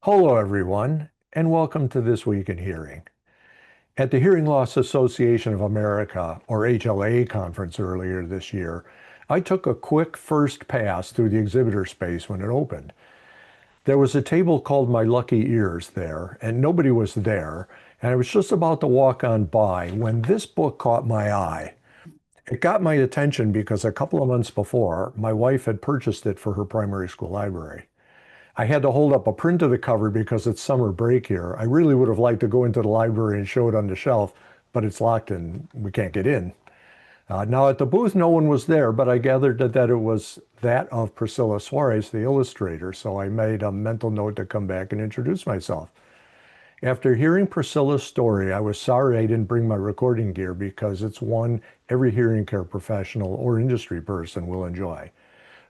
Hello, everyone, and welcome to This Week in Hearing. At the Hearing Loss Association of America, or HLA conference earlier this year, I took a quick first pass through the exhibitor space when it opened. There was a table called My Lucky Ears there, and nobody was there, and I was just about to walk on by when this book caught my eye. It got my attention because a couple of months before, my wife had purchased it for her primary school library. I had to hold up a print of the cover because it's summer break here. I really would have liked to go into the library and show it on the shelf, but it's locked and we can't get in. Now at the booth, no one was there, but I gathered that it was that of Priscila Soares, the illustrator, so I made a mental note to come back and introduce myself. After hearing Priscilla's story, I was sorry I didn't bring my recording gear because it's one every hearing care professional or industry person will enjoy.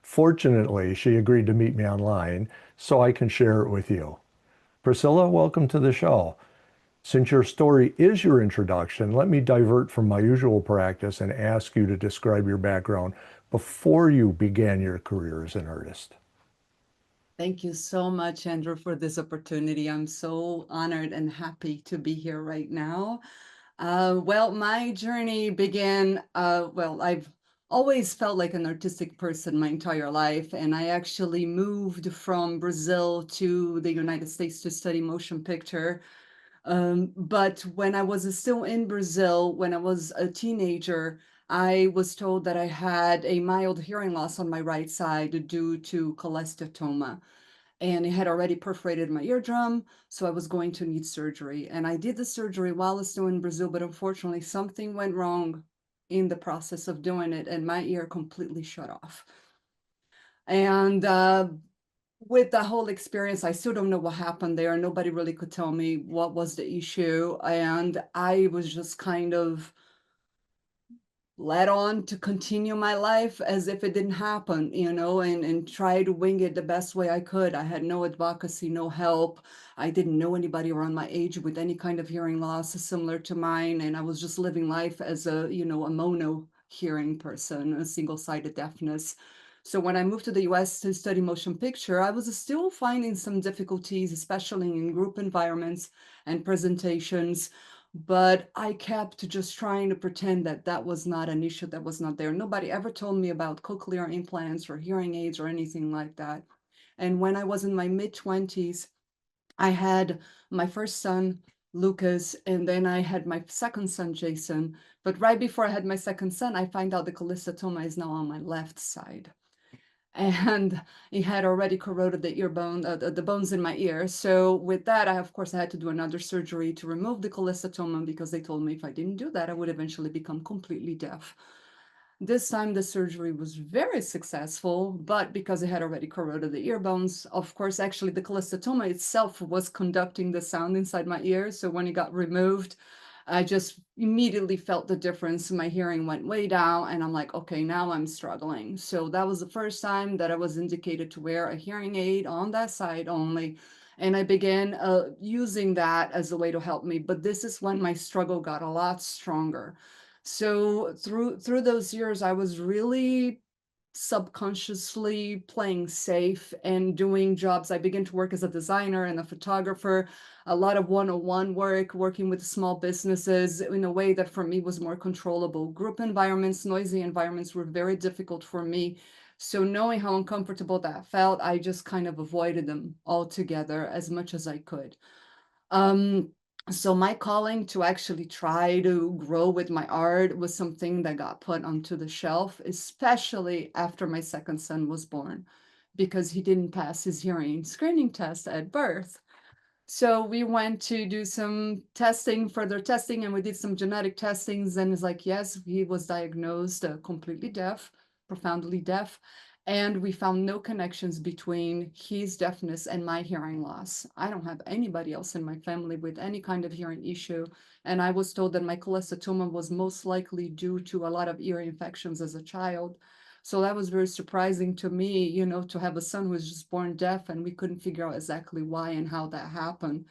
Fortunately, she agreed to meet me online so I can share it with you. Priscilla, welcome to the show. Since your story is your introduction, let me divert from my usual practice and ask you to describe your background before you began your career as an artist. Thank you so much, Andrew, for this opportunity. I'm so honored and happy to be here right now. My journey began, I've always felt like an artistic person my entire life, and I actually moved from Brazil to the United States to study motion picture. But when I was still in Brazil, when I was a teenager, I was told that I had a mild hearing loss on my right side due to cholesteatoma, and it had already perforated my eardrum, so I was going to need surgery. And I did the surgery while I was still in Brazil, but unfortunately, something went wrong in the process of doing it, and my ear completely shut off. And with the whole experience, I still don't know what happened there. Nobody really could tell me what was the issue. And I was just kind of led on to continue my life as if it didn't happen, and try to wing it the best way I could. I had no advocacy, no help. I didn't know anybody around my age with any kind of hearing loss similar to mine. And I was just living life as a mono hearing person, a single-sided deafness. So when I moved to the US to study motion picture, I was still finding some difficulties, especially in group environments and presentations, but I kept just trying to pretend that that was not an issue, that was not there. Nobody ever told me about cochlear implants or hearing aids or anything like that. And when I was in my mid 20s, I had my first son, Lucas, and then I had my second son, Jason. But right before I had my second son, I find out the cholesteatoma is now on my left side, and it had already corroded the ear bone, the bones in my ear. So with that, of course, I had to do another surgery to remove the cholesteatoma because they told me if I didn't do that, I would eventually become completely deaf. This time the surgery was very successful, but because it had already corroded the ear bones, of course, actually the cholesteatoma itself was conducting the sound inside my ear. So when it got removed, I just immediately felt the difference. My hearing went way down, and I'm like, okay, now I'm struggling. So that was the first time that I was indicated to wear a hearing aid on that side only. And I began using that as a way to help me. But this is when my struggle got a lot stronger. So through those years, I was really subconsciously playing safe and doing jobs. I began to work as a designer and a photographer, a lot of one-on-one work, working with small businesses in a way that for me was more controllable. Group environments, noisy environments were very difficult for me. So knowing how uncomfortable that felt, I just kind of avoided them altogether as much as I could. Um, so my calling to actually try to grow with my art was something that got put onto the shelf, especially after my second son was born, because he didn't pass his hearing screening test at birth. So we went to do some testing, further testing, and we did some genetic testings. And it's like, yes, he was diagnosed completely deaf, profoundly deaf. And we found no connections between his deafness and my hearing loss. I don't have anybody else in my family with any kind of hearing issue. And I was told that my cholesteatoma was most likely due to a lot of ear infections as a child. So that was very surprising to me, to have a son who was just born deaf, and we couldn't figure out exactly why and how that happened.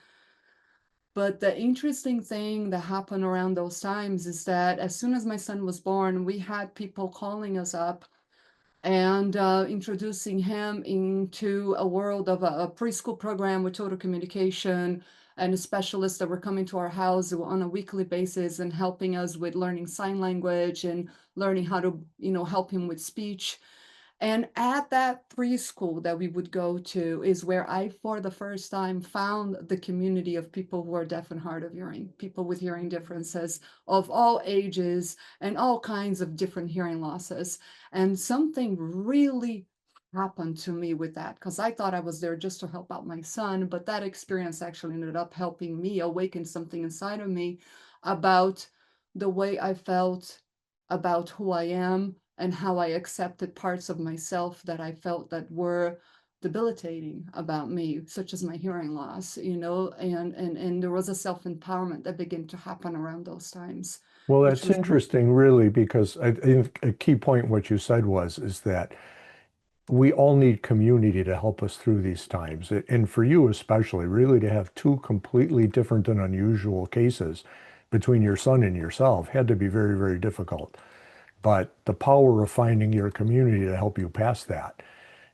But the interesting thing that happened around those times is that as soon as my son was born, we had people calling us up and introducing him into a world of a preschool program with total communication and specialists that were coming to our house on a weekly basis and helping us with learning sign language and learning how to, help him with speech. And at that preschool that we would go to is where I, for the first time, found the community of people who are deaf and hard of hearing, people with hearing differences of all ages and all kinds of different hearing losses. And something really happened to me with that, because I thought I was there just to help out my son, but that experience actually ended up helping me awaken something inside of me about the way I felt about who I am and how I accepted parts of myself that I felt that were debilitating about me, such as my hearing loss, and there was a self-empowerment that began to happen around those times, Well, which that's was interesting, really, because I think a key point what you said was is that we all need community to help us through these times. And for you especially, really to have two completely different and unusual cases between your son and yourself had to be very, very difficult. But the power of finding your community to help you pass that.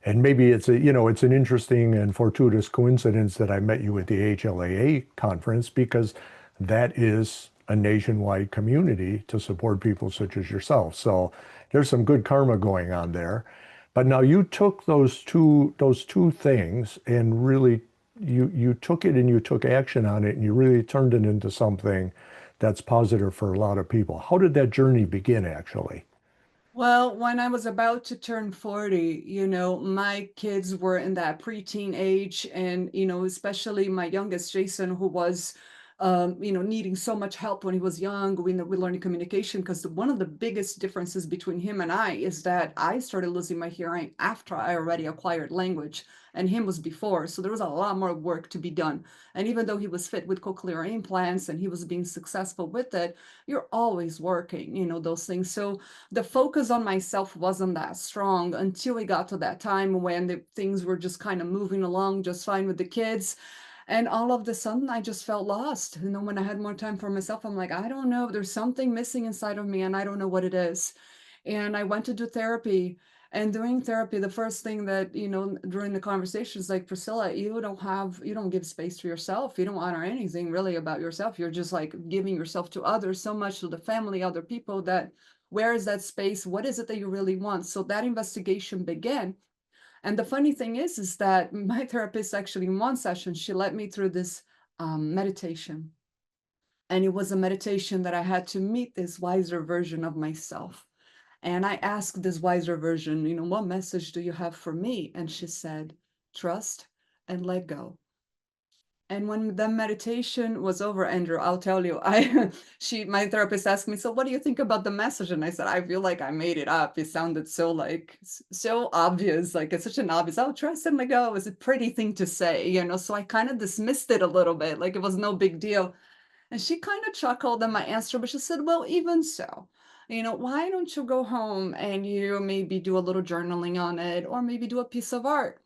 And maybe it's an interesting and fortuitous coincidence that I met you at the HLAA conference because that is a nationwide community to support people such as yourself. So there's some good karma going on there. But now you took those two things and really you took it and you took action on it and you really turned it into something that's positive for a lot of people. How did that journey begin actually? Well, when I was about to turn 40, my kids were in that preteen age. And, especially my youngest, Jason, who was, needing so much help when he was young with learning communication. Because one of the biggest differences between him and I is that I started losing my hearing after I already acquired language, and him was before. So there was a lot more work to be done. And even though he was fit with cochlear implants and he was being successful with it, you're always working, those things. So the focus on myself wasn't that strong until we got to that time when things were just kind of moving along just fine with the kids. And all of a sudden, I just felt lost. When I had more time for myself, I'm like, I don't know, there's something missing inside of me, and I don't know what it is. And I went to do therapy. And doing therapy, the first thing that, during the conversations, like, Priscilla, you don't give space to yourself. You don't honor anything really about yourself. You're just like giving yourself to others, so much to the family, other people, that where is that space? What is it that you really want? So that investigation began. And the funny thing is that my therapist actually in one session, she led me through this meditation. And it was a meditation that I had to meet this wiser version of myself. And I asked this wiser version, what message do you have for me? And she said, trust and let go. And when the meditation was over, Andrew, I'll tell you, my therapist asked me, so what do you think about the message? And I said, I feel like I made it up. It sounded so so obvious. Like, it's such an obvious, oh, trust and let go is a pretty thing to say, So I kind of dismissed it a little bit, like it was no big deal. And she kind of chuckled at my answer, but she said, well, even so, why don't you go home and you maybe do a little journaling on it, or maybe do a piece of art?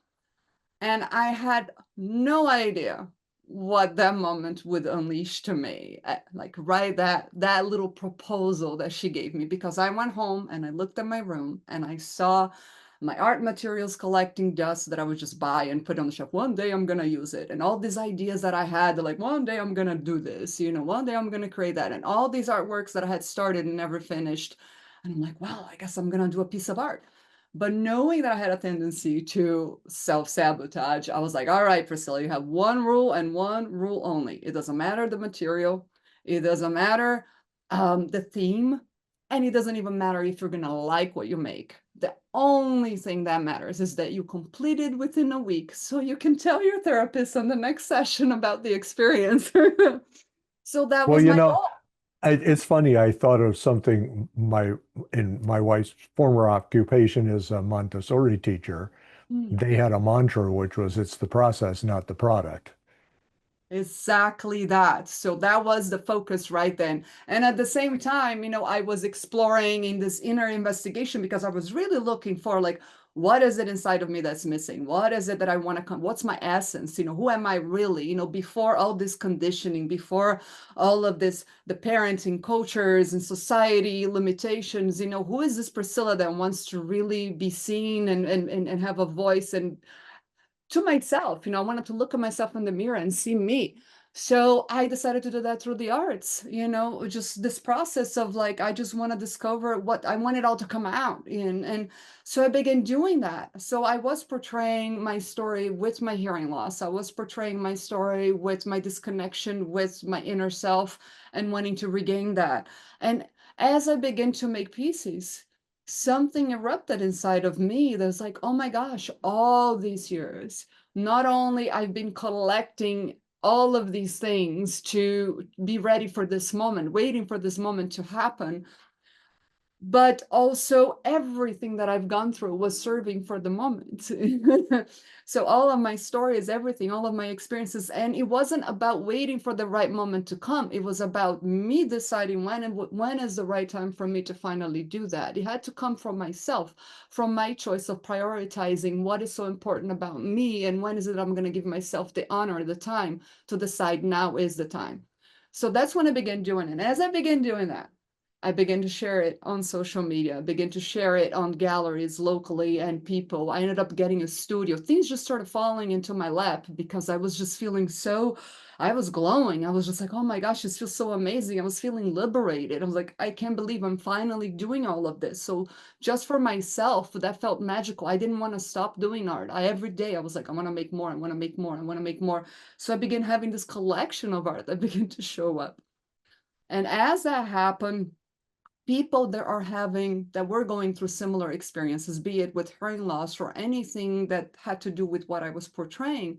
And I had no idea what that moment would unleash to me. Like, right, that little proposal that she gave me, because I went home and I looked at my room and I saw my art materials collecting dust that I would just buy and put on the shelf. One day I'm gonna use it. And all these ideas that I had, like, one day I'm gonna do this, one day I'm gonna create that. And all these artworks that I had started and never finished. And I'm like, well, I guess I'm gonna do a piece of art. But knowing that I had a tendency to self-sabotage, I was like, all right, Priscilla, you have one rule and one rule only. It doesn't matter the material, it doesn't matter the theme, and it doesn't even matter if you're gonna like what you make. The only thing that matters is that you completed within a week, so you can tell your therapist on the next session about the experience. So that Well, was my goal. it's funny. I thought of something. My wife's former occupation is a Montessori teacher. Mm. They had a mantra which was, "It's the process, not the product." Exactly that. So that was the focus right then. And at the same time, I was exploring in this inner investigation because I was really looking for, like, What is it inside of me that's missing? What is it that I want to come? What's my essence? Who am I really? Before all this conditioning, before all of this, the parenting cultures and society limitations, who is this Priscilla that wants to really be seen and have a voice and to myself. I wanted to look at myself in the mirror and see me. So I decided to do that through the arts, just this process of like, I just want to discover what I want it all to come out. And so I began doing that. So I was portraying my story with my hearing loss. I was portraying my story with my disconnection with my inner self and wanting to regain that. And as I began to make pieces, something erupted inside of me that's like, oh my gosh, all these years, not only I've been collecting all of these things to be ready for this moment, waiting for this moment to happen, but also everything that I've gone through was serving for the moment. So all of my stories, everything, all of my experiences, and it wasn't about waiting for the right moment to come. It was about me deciding when is the right time for me to finally do that. It had to come from myself, from my choice of prioritizing what is so important about me and when is it I'm going to give myself the honor, the time to decide now is the time. So that's when I began doing it. And as I began doing that, I began to share it on social media, began to share it on galleries locally and people. I ended up getting a studio. Things just started falling into my lap because I was just feeling I was glowing. I was just like, oh my gosh, this feels so amazing. I was feeling liberated. I was like, I can't believe I'm finally doing all of this. So just for myself, that felt magical. I didn't want to stop doing art. Every day I was like, I want to make more. I want to make more. I want to make more. So I began having this collection of art that began to show up. And as that happened, people that were going through similar experiences, be it with hearing loss or anything that had to do with what I was portraying,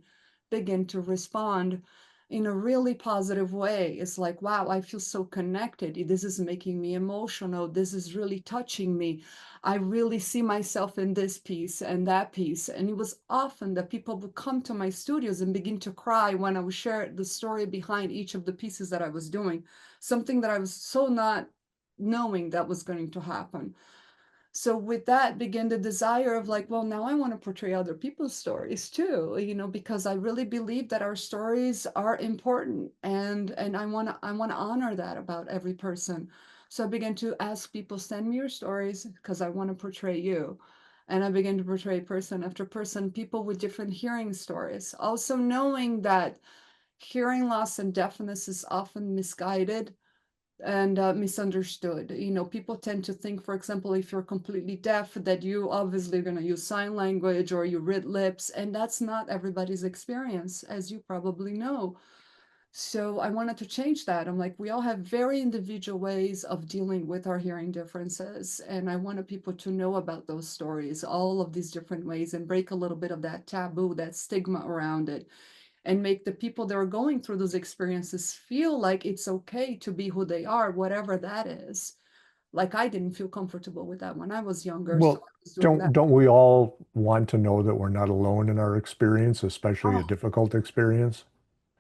begin to respond in a really positive way. It's like, wow, I feel so connected. This is making me emotional. This is really touching me. I really see myself in this piece and that piece. And it was often that people would come to my studios and begin to cry when I would share the story behind each of the pieces that I was doing, something that I was so not knowing that was going to happen. So with that began the desire of like, well, now I want to portray other people's stories too, because I really believe that our stories are important, and I want to honor that about every person. So I began to ask people, send me your stories because I want to portray you. And I began to portray person after person, people with different hearing stories, also knowing that hearing loss and deafness is often misguided and misunderstood. People tend to think, for example, if you're completely deaf, that you obviously are going to use sign language or you read lips, and that's not everybody's experience, as you probably know. So I wanted to change that. I'm like, we all have very individual ways of dealing with our hearing differences, and I wanted people to know about those stories, all of these different ways, and break a little bit of that taboo, that stigma around it, and make the people that are going through those experiences feel like it's okay to be who they are, whatever that is. Like I didn't feel comfortable with that when I was younger, so Well, I was doing don't that. don't we all want to know that we're not alone in our experience, especially a Oh, difficult experience?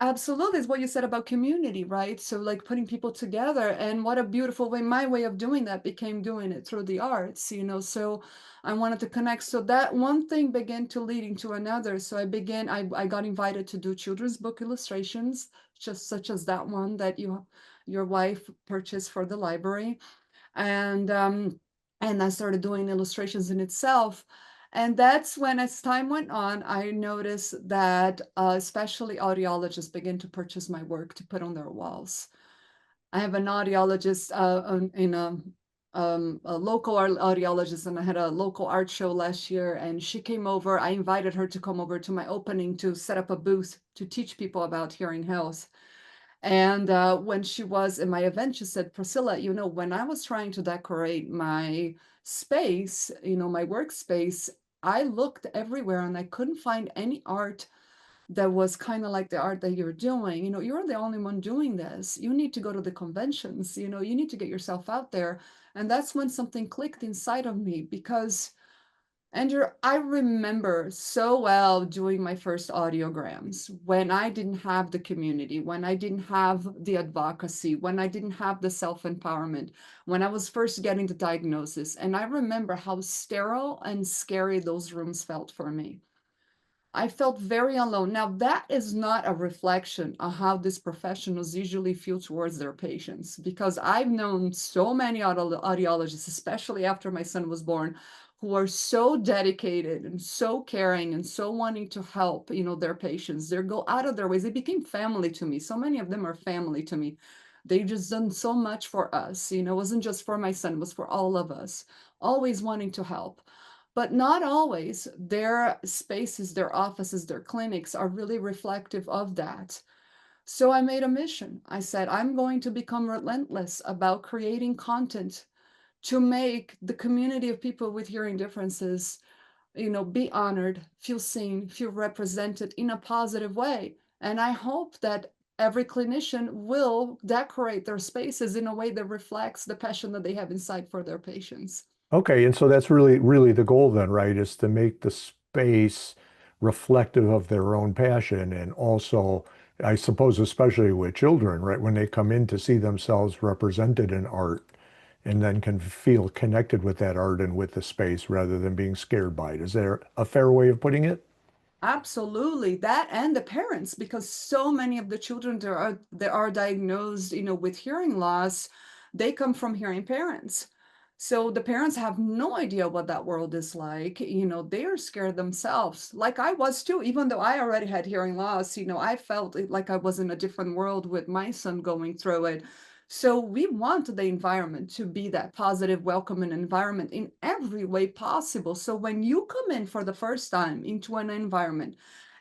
absolutely, is what you said about community, right? So like putting people together, and what a beautiful way. My way of doing that became doing it through the arts, so I wanted to connect. So that one thing began to leading to another. So I got invited to do children's book illustrations, just such as that one that your wife purchased for the library. And I started doing illustrations in itself. And that's when, as time went on, I noticed that especially audiologists begin to purchase my work to put on their walls. I have an audiologist in a local audiologist, and I had a local art show last year, and she came over. I invited her to come over to my opening to set up a booth to teach people about hearing health. And when she was in my event, she said, Priscilla, when I was trying to decorate my space, my workspace, I looked everywhere and I couldn't find any art that was kind of like the art that you're doing. You're the only one doing this. You need to go to the conventions, you need to get yourself out there. And that's when something clicked inside of me, because Andrew, I remember so well doing my first audiograms when I didn't have the community, when I didn't have the advocacy, when I didn't have the self-empowerment, when I was first getting the diagnosis. And I remember how sterile and scary those rooms felt for me. I felt very alone. Now, that is not a reflection of how these professionals usually feel towards their patients, because I've known so many audiologists, especially after my son was born, who are so dedicated and so caring and so wanting to help, their patients. They go out of their ways. They became family to me. So many of them are family to me. They just done so much for us. It wasn't just for my son, it was for all of us, always wanting to help. But not always their spaces, their offices, their clinics are really reflective of that. So I made a mission. I said, I'm going to become relentless about creating content to make the community of people with hearing differences, be honored, feel seen, feel represented in a positive way. And I hope that every clinician will decorate their spaces in a way that reflects the passion that they have inside for their patients. Okay, and so that's really, really the goal then, right? Is to make the space reflective of their own passion and also, I suppose, especially with children, right? When they come in to see themselves represented in art and then can feel connected with that art and with the space rather than being scared by it. Is there a fair way of putting it? Absolutely, that and the parents, because so many of the children that are diagnosed, with hearing loss, they come from hearing parents. So the parents have no idea what that world is like. They are scared themselves, like I was too. Even though I already had hearing loss, I felt like I was in a different world with my son going through it. So we want the environment to be that positive, welcoming environment in every way possible. So when you come in for the first time into an environment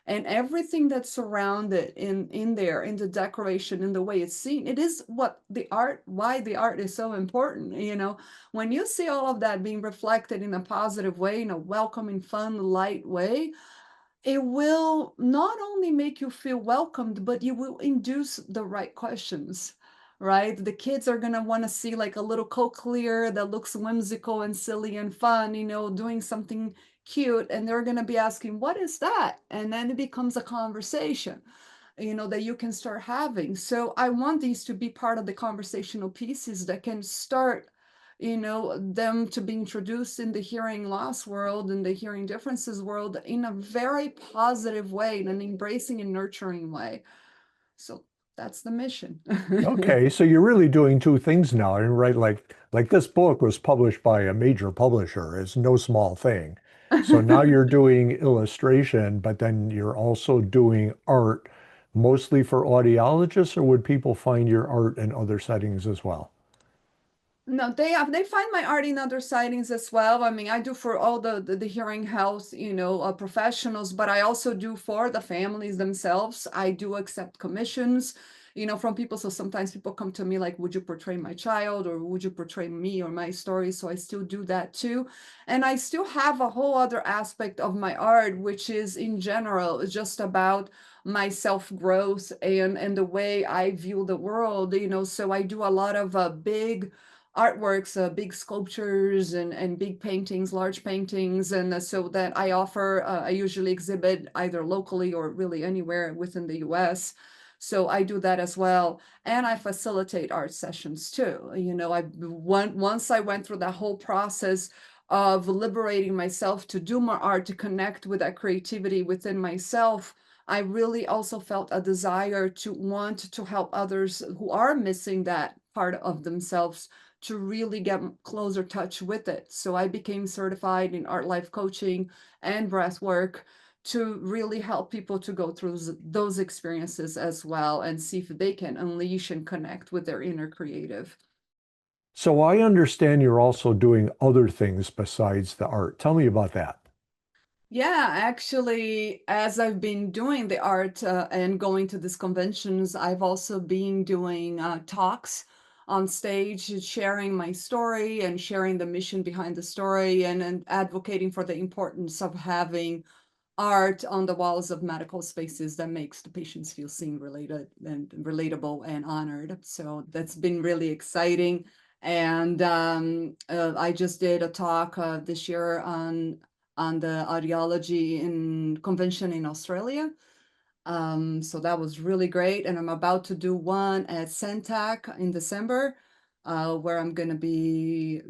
and everything that's surrounded in there, in the decoration, in the way it's seen, it is why the art is so important. When you see all of that being reflected in a positive way, in a welcoming, fun, light way, it will not only make you feel welcomed, but you will induce the right questions, right? The kids are going to want to see like a little cochlear that looks whimsical and silly and fun, doing something cute. And they're going to be asking, what is that? And then it becomes a conversation, that you can start having. So I want these to be part of the conversational pieces that can start them to be introduced in the hearing loss world and the hearing differences world in a very positive way, in an embracing and nurturing way. So that's the mission. Okay, so you're really doing two things now, and right? Like this book was published by a major publisher. It's no small thing. So now you're doing illustration, but then you're also doing art, mostly for audiologists, or would people find your art in other settings as well? No, they find my art in other sightings as well. I mean, I do for all the hearing health, professionals, but I also do for the families themselves. I do accept commissions, from people. So sometimes people come to me like, would you portray my child or would you portray me or my story? So I still do that too. And I still have a whole other aspect of my art, which is in general just about my self-growth and the way I view the world, so I do a lot of big artworks, big sculptures and big paintings, large paintings. And so that I offer, I usually exhibit either locally or really anywhere within the US. So I do that as well. And I facilitate art sessions too. Once I went through that whole process of liberating myself to do more art, to connect with that creativity within myself, I really also felt a desire to want to help others who are missing that part of themselves to really get closer touch with it. So I became certified in art life coaching and breath work to really help people to go through those experiences as well and see if they can unleash and connect with their inner creative. So I understand you're also doing other things besides the art. Tell me about that. Yeah, actually, as I've been doing the art and going to these conventions, I've also been doing talks on stage, sharing my story and sharing the mission behind the story and advocating for the importance of having art on the walls of medical spaces that makes the patients feel seen, related, and relatable and honored. So that's been really exciting. And I just did a talk this year on on the audiology in convention in Australia. So that was really great. And I'm about to do one at Centac in December, where I'm going to be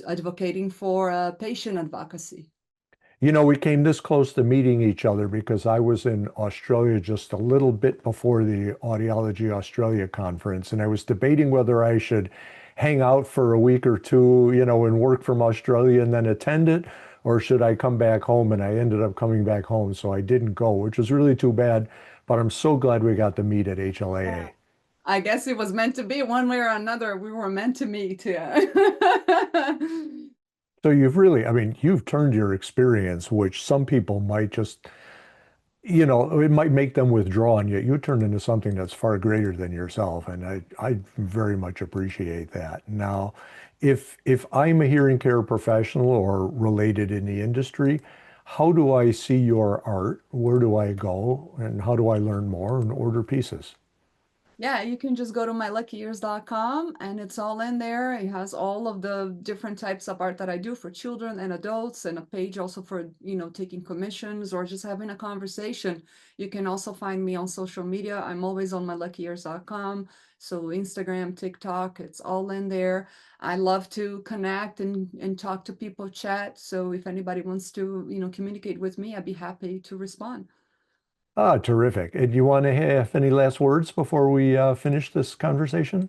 advocating for patient advocacy. You know, we came this close to meeting each other because I was in Australia just a little bit before the Audiology Australia conference, and I was debating whether I should hang out for a week or two, you know, and work from Australia and then attend it, or should I come back home? And I ended up coming back home, so I didn't go, which was really too bad, but I'm so glad we got to meet at Yeah. HLAA. I guess it was meant to be one way or another. We were meant to meet. Yeah. So you've really, I mean, you've turned your experience, which some people might just, you know, it might make them withdraw, and yet you turned into something that's far greater than yourself. And I very much appreciate that. Now, if I'm a hearing care professional or related in the industry, how do I see your art? Where do I go? And how do I learn more and order pieces? Yeah, you can just go to myluckyears.com and it's all in there. It has all of the different types of art that I do for children and adults, and a page also for, taking commissions or just having a conversation. You can also find me on social media. I'm always on myluckyears.com. So Instagram, TikTok, it's all in there. I love to connect and talk to people, chat. So if anybody wants to, communicate with me, I'd be happy to respond. Ah, terrific. And you want to have any last words before we finish this conversation?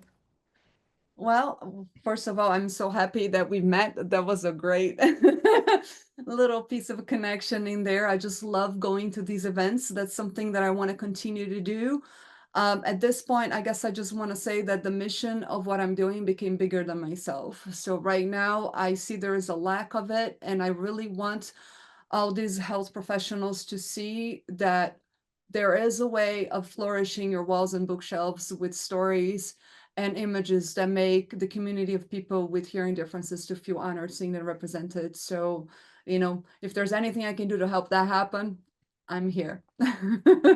Well, first of all, I'm so happy that we met. That was a great little piece of a connection in there. I just love going to these events. That's something that I want to continue to do. At this point, I guess I just want to say that the mission of what I'm doing became bigger than myself. So right now, I see there is a lack of it, and I really want all these health professionals to see that there is a way of flourishing your walls and bookshelves with stories and images that make the community of people with hearing differences to feel honored, seen, and represented. So, if there's anything I can do to help that happen, I'm here.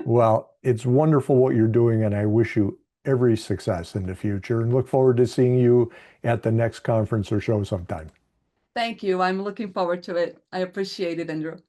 Well, it's wonderful what you're doing, and I wish you every success in the future and look forward to seeing you at the next conference or show sometime. Thank you. I'm looking forward to it. I appreciate it, Andrew.